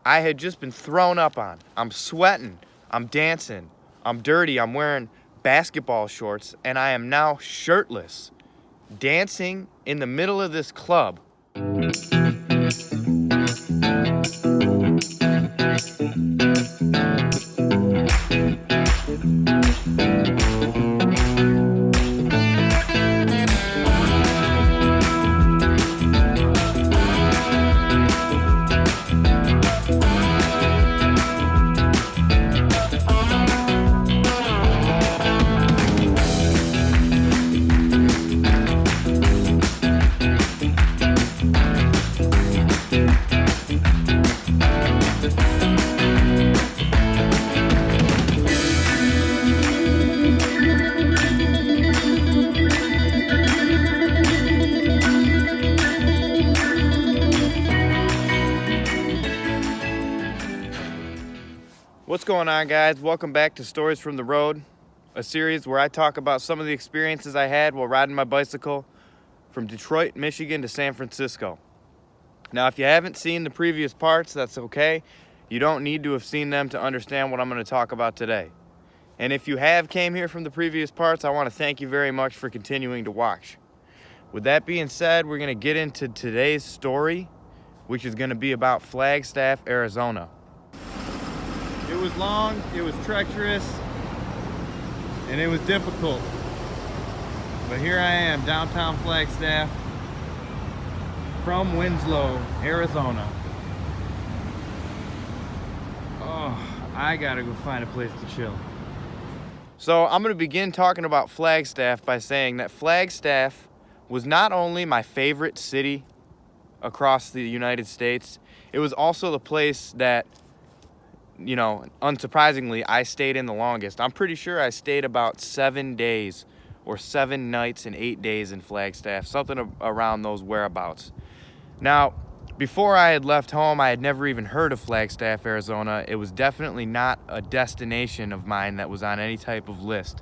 I had just been thrown up on. I'm sweating, I'm dancing, I'm dirty, I'm wearing basketball shorts, and I am now shirtless, dancing in the middle of this club. What's going on, guys? Welcome back to Stories from the Road, a series where I talk about some of the experiences I had while riding my bicycle from Detroit, Michigan to San Francisco. Now, if you haven't seen the previous parts, that's okay. You don't need to have seen them to understand what I'm going to talk about today. And if you have came here from the previous parts, I want to thank you very much for continuing to watch. With that being said, we're going to get into today's story, which is going to be about Flagstaff, Arizona. It was long, it was treacherous, and it was difficult. But here I am, downtown Flagstaff, from Winslow, Arizona. Oh, I gotta go find a place to chill. So I'm gonna begin talking about Flagstaff by saying that Flagstaff was not only my favorite city across the United States, it was also the place that, you know, unsurprisingly, I stayed in the longest. I'm pretty sure I stayed about 7 days or 7 nights and 8 days in Flagstaff, something around those whereabouts. Now, before I had left home, I had never even heard of Flagstaff, Arizona. It was definitely not a destination of mine that was on any type of list.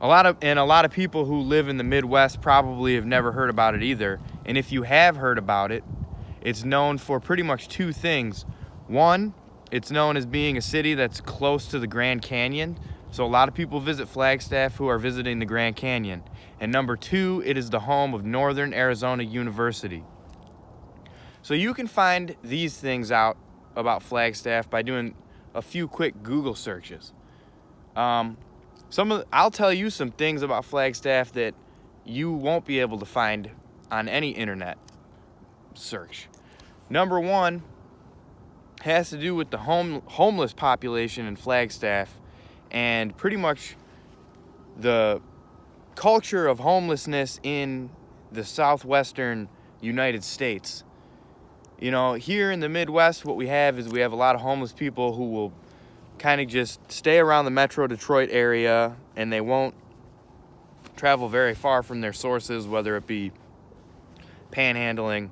A lot of people who live in the Midwest probably have never heard about it either. And if you have heard about it, it's known for pretty much two things. One, it's known as being a city that's close to the Grand Canyon. So a lot of people visit Flagstaff who are visiting the Grand Canyon. And number two, it is the home of Northern Arizona University. So you can find these things out about Flagstaff by doing a few quick Google searches. I'll tell you some things about Flagstaff that you won't be able to find on any internet search. Number one has to do with the homeless population in Flagstaff and pretty much the culture of homelessness in the southwestern United States. You know, here in the Midwest, what we have is we have a lot of homeless people who will kind of just stay around the Metro Detroit area, and they won't travel very far from their sources, whether it be panhandling,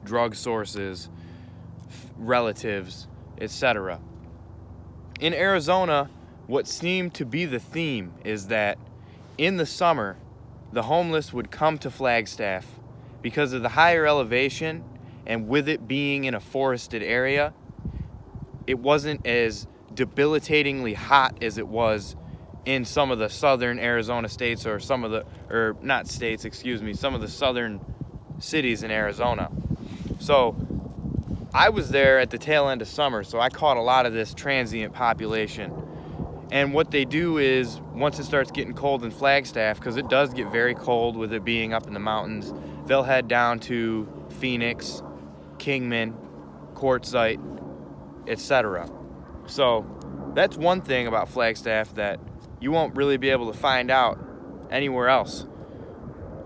drug sources, relatives, etc. In Arizona, what seemed to be the theme is that in the summer, the homeless would come to Flagstaff because of the higher elevation, and with it being in a forested area, it wasn't as debilitatingly hot as it was in some of the southern Arizona states some of the southern cities in Arizona. So I was there at the tail end of summer, so I caught a lot of this transient population. And what they do is, once it starts getting cold in Flagstaff, because it does get very cold with it being up in the mountains, they'll head down to Phoenix, Kingman, Quartzsite, etc. So that's one thing about Flagstaff that you won't really be able to find out anywhere else.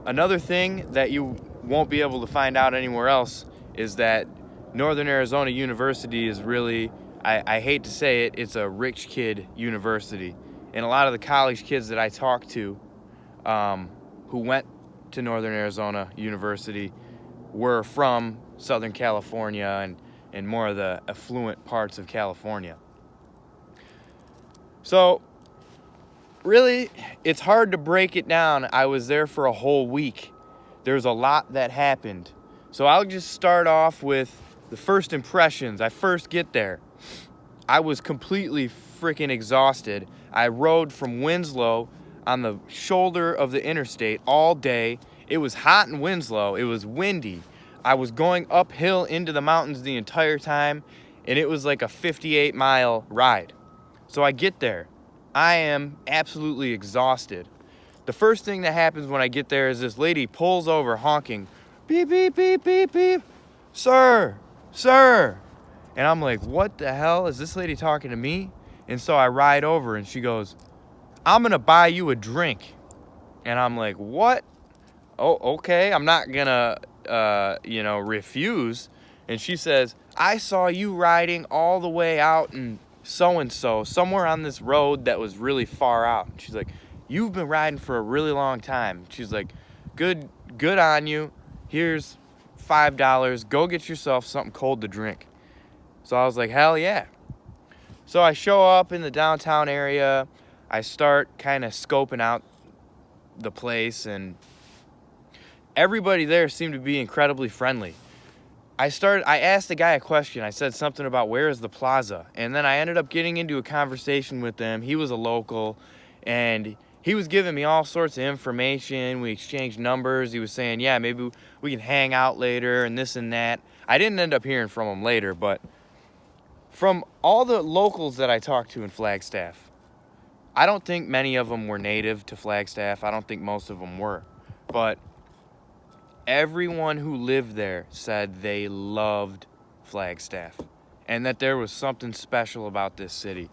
Another thing that you won't be able to find out anywhere else is that Northern Arizona University is really, I hate to say it, it's a rich kid university. And a lot of the college kids that I talked to who went to Northern Arizona University were from Southern California and more of the affluent parts of California. So really, it's hard to break it down. I was there for a whole week. There's a lot that happened. So I'll just start off with the first impressions. I first get there. I was completely freaking exhausted. I rode from Winslow on the shoulder of the interstate all day. It was hot in Winslow. It was windy. I was going uphill into the mountains the entire time, and it was like a 58-mile ride. So I get there. I am absolutely exhausted. The first thing that happens when I get there is this lady pulls over honking, beep, beep, beep, beep, beep, sir, sir. And I'm like, what the hell? Is this lady talking to me? And so I ride over and she goes, I'm gonna buy you a drink. And I'm like, what? Oh, okay, I'm not gonna, refuse. And she says, I saw you riding all the way out in so-and-so, somewhere on this road that was really far out. And she's like, you've been riding for a really long time. She's like, good on you. Here's $5. Go get yourself something cold to drink. So I was like, hell yeah. So I show up in the downtown area. I start kind of scoping out the place, and everybody there seemed to be incredibly friendly. I asked the guy a question. I said something about where is the plaza, and then I ended up getting into a conversation with him. He was a local, and he was giving me all sorts of information. We exchanged numbers. He was saying, yeah, maybe we can hang out later and this and that. I didn't end up hearing from him later, but from all the locals that I talked to in Flagstaff, I don't think many of them were native to Flagstaff. I don't think most of them were. But everyone who lived there said they loved Flagstaff and that there was something special about this city.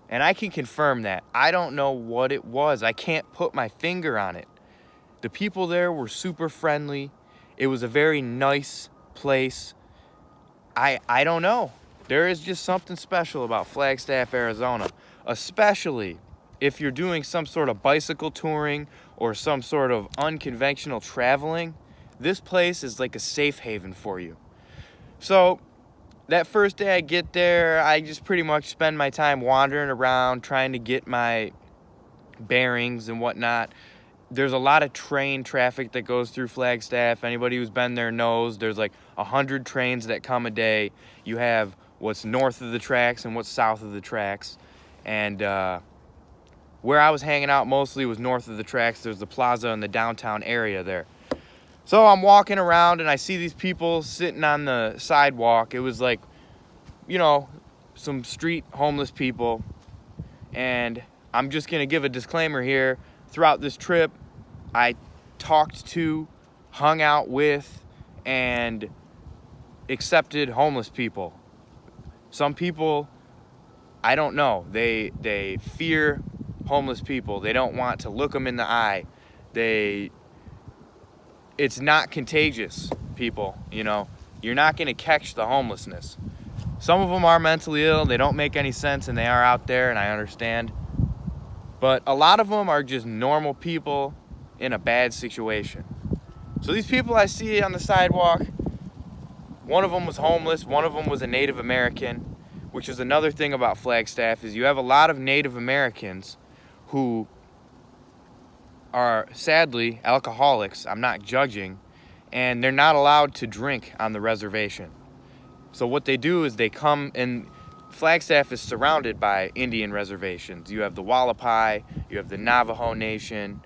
And I can confirm that. I don't know what it was. I can't put my finger on it. The people there were super friendly. It was a very nice place. I don't know. There is just something special about Flagstaff, Arizona, especially if you're doing some sort of bicycle touring or some sort of unconventional traveling. This place is like a safe haven for you. So that first day I get there, I just pretty much spend my time wandering around trying to get my bearings and whatnot. There's a lot of train traffic that goes through Flagstaff. Anybody who's been there knows there's like 100 trains that come a day. You have what's north of the tracks and what's south of the tracks. And where I was hanging out mostly was north of the tracks. There's the plaza in the downtown area there. So I'm walking around and I see these people sitting on the sidewalk. It was like, some street homeless people. And I'm just going to give a disclaimer here. Throughout this trip, I talked to, hung out with, and accepted homeless people. Some people, I don't know. They fear homeless people. They don't want to look them in the eye. It's not contagious, people, You're not going to catch the homelessness. Some of them are mentally ill. They don't make any sense, and they are out there, and I understand. But a lot of them are just normal people in a bad situation. So these people I see on the sidewalk, one of them was homeless. One of them was a Native American, which is another thing about Flagstaff, is you have a lot of Native Americans who are sadly alcoholics. I'm not judging, and they're not allowed to drink on the reservation. So what they do is they come, and Flagstaff is surrounded by Indian reservations. You have the Wallapai, you have the Navajo Nation,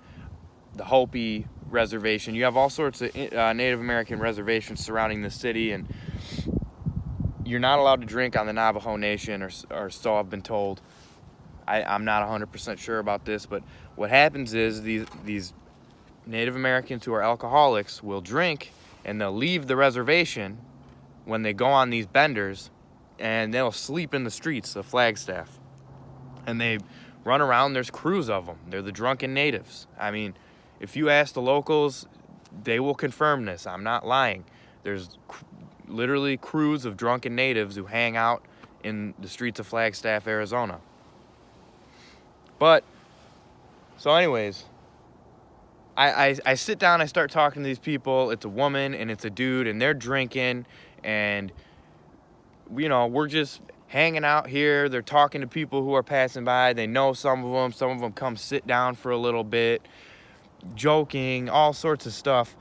the Hopi Reservation. You have all sorts of Native American reservations surrounding the city, and you're not allowed to drink on the Navajo Nation, or so I've been told. I'm not 100% sure about this, but what happens is these Native Americans who are alcoholics will drink, and they'll leave the reservation when they go on these benders, and they'll sleep in the streets of Flagstaff. And they run around. There's crews of them. They're the drunken natives. I mean, if you ask the locals, they will confirm this. I'm not lying. There's literally crews of drunken natives who hang out in the streets of Flagstaff, Arizona. But, so anyways, I sit down, I start talking to these people. It's a woman and it's a dude, and they're drinking, and, we're just hanging out here. They're talking to people who are passing by. They know some of them. Some of them come sit down for a little bit, joking, all sorts of stuff.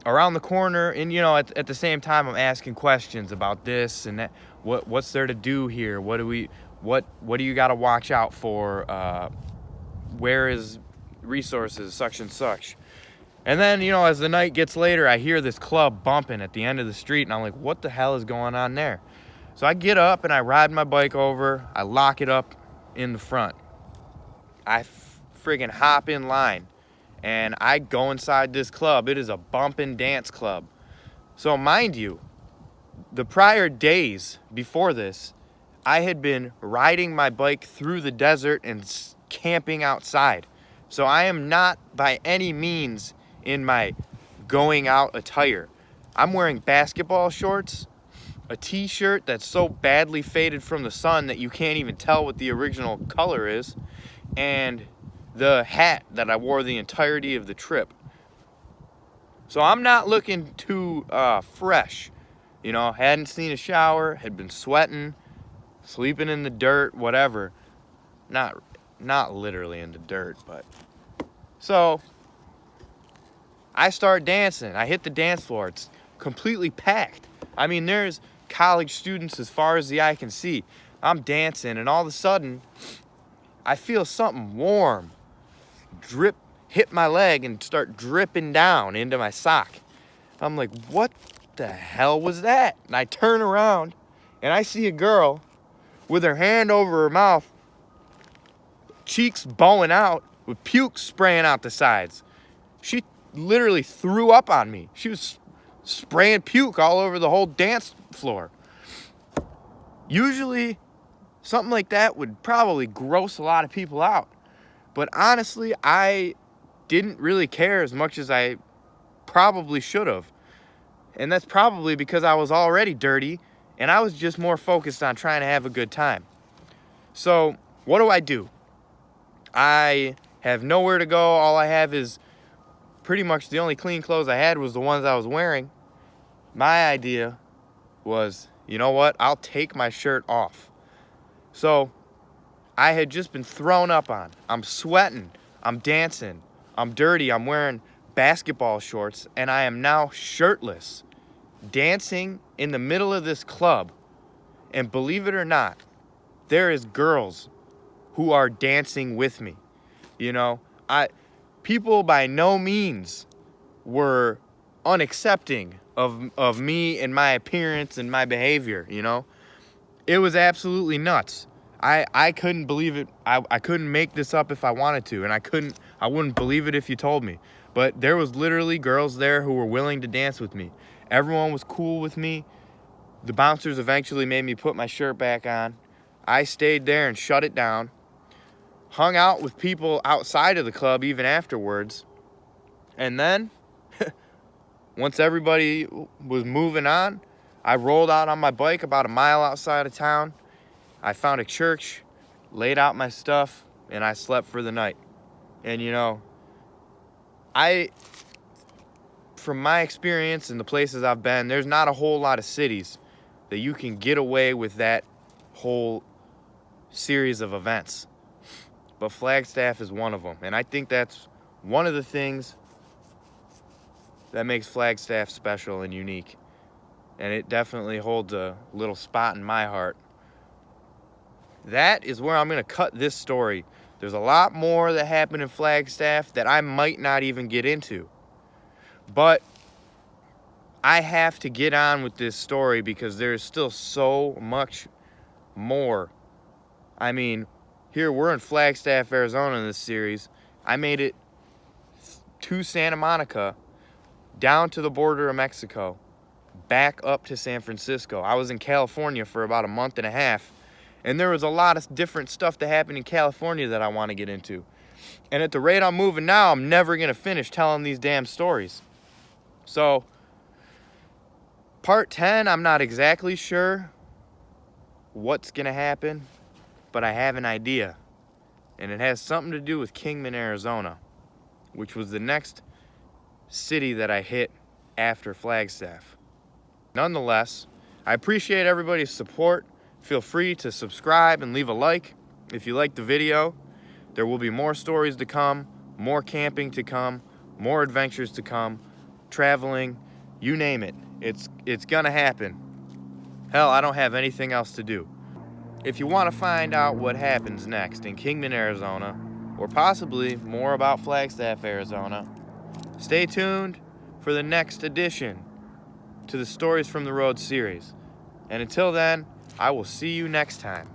around the corner, and you know, at the same time, I'm asking questions about this and that. What's there to do here? What do you got to watch out for? Where is resources, such and such. And then, you know, as the night gets later, I hear this club bumping at the end of the street, and I'm like, what the hell is going on there? So I get up and I ride my bike over. I lock it up in the front. I friggin' hop in line, and I go inside this club. It is a bump and dance club. So mind you, the prior days before this, I had been riding my bike through the desert and camping outside. So I am not by any means in my going out attire. I'm wearing basketball shorts, a t-shirt that's so badly faded from the sun that you can't even tell what the original color is, and the hat that I wore the entirety of the trip. So I'm not looking too fresh. You know, hadn't seen a shower, had been sweating, sleeping in the dirt, whatever. Not literally in the dirt, but. So I start dancing. I hit the dance floor. It's completely packed. I mean, there's college students as far as the eye can see. I'm dancing, and all of a sudden, I feel something warm hit my leg and start dripping down into my sock. I'm like, what the hell was that? And I turn around, and I see a girl with her hand over her mouth, cheeks bowing out, with puke spraying out the sides. She literally threw up on me. She was spraying puke all over the whole dance floor. Usually, something like that would probably gross a lot of people out. But honestly, I didn't really care as much as I probably should have. And that's probably because I was already dirty, and I was just more focused on trying to have a good time. So, what do? I have nowhere to go. All I have is pretty much the only clean clothes I had was the ones I was wearing. My idea was, you know what? I'll take my shirt off. So I had just been thrown up on. I'm sweating. I'm dancing. I'm dirty. I'm wearing basketball shorts, and I am now shirtless, dancing in the middle of this club. And believe it or not, there is girls who are dancing with me. You know, people by no means were unaccepting of me and my appearance and my behavior, you know. It was absolutely nuts. I couldn't believe it. I couldn't make this up if I wanted to, and I wouldn't believe it if you told me. But there was literally girls there who were willing to dance with me. Everyone was cool with me. The bouncers eventually made me put my shirt back on. I stayed there and shut it down. Hung out with people outside of the club even afterwards. And then, once everybody was moving on, I rolled out on my bike about a mile outside of town. I found a church, laid out my stuff, and I slept for the night. And you know, from my experience and the places I've been, there's not a whole lot of cities that you can get away with that whole series of events. But Flagstaff is one of them. And I think that's one of the things that makes Flagstaff special and unique. And it definitely holds a little spot in my heart. That is where I'm going to cut this story. There's a lot more that happened in Flagstaff that I might not even get into. But I have to get on with this story because there's still so much more. I mean, here we're in Flagstaff, Arizona in this series. I made it to Santa Monica, down to the border of Mexico, back up to San Francisco. I was in California for about a month and a half, and there was a lot of different stuff that happened in California that I want to get into. And at the rate I'm moving now, I'm never going to finish telling these damn stories. So, part 10, I'm not exactly sure what's going to happen, but I have an idea. And it has something to do with Kingman, Arizona, which was the next city that I hit after Flagstaff. Nonetheless, I appreciate everybody's support. Feel free to subscribe and leave a like if you liked the video. There will be more stories to come, more camping to come, more adventures to come, traveling, you name it. It's gonna happen. Hell, I don't have anything else to do. If you want to find out what happens next in Kingman, Arizona, or possibly more about Flagstaff, Arizona, stay tuned for the next edition to the Stories from the Road series. And until then, I will see you next time.